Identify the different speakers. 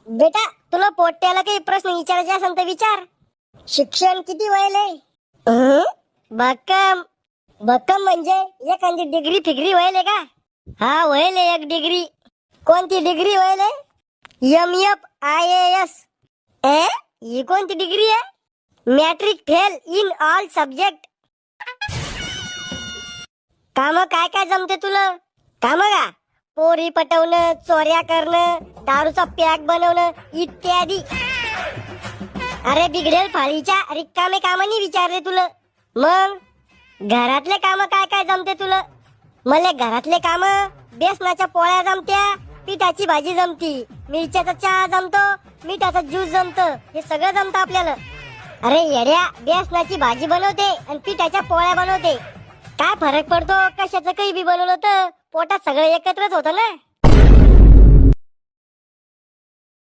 Speaker 1: बेटा तुला पोट्याला काही प्रश्न विचारायचे असेल तर विचार. शिक्षण किती व्हायलंय? भक्कम भक्कम म्हणजे एखादी डिग्री फिग्री व्हायले का? हा व्हायले एक डिग्री. कोणती डिग्री व्हायले? MFIAS. ही कोणती डिग्री आहे? Matric fail in all subject. काम काय काय जमते तुला? काम का? पोरी पटवणं, चोऱ्या करणं, दारूचा पॅक बनवणं इत्यादी. अरे बिघडेल फाळीच्या रिकामे काम नाही विचारले तुला. मग घरातले काम काय काय जमते तुला? मला घरातले काम बेसनाच्या पोळ्या जमत्या, पिठाची भाजी जमती, मिरच्याचा चहा जमतो, मिठाचा ज्यूस जमतो, हे सगळं जमतं आपल्याला. अरे येड्या, बेसनाची भाजी बनवते आणि पिठाच्या पोळ्या बनवते. काय फरक पडतो? कशाचं काही बी बनवलं तर पोटात सगळं एकत्रच होतं ना.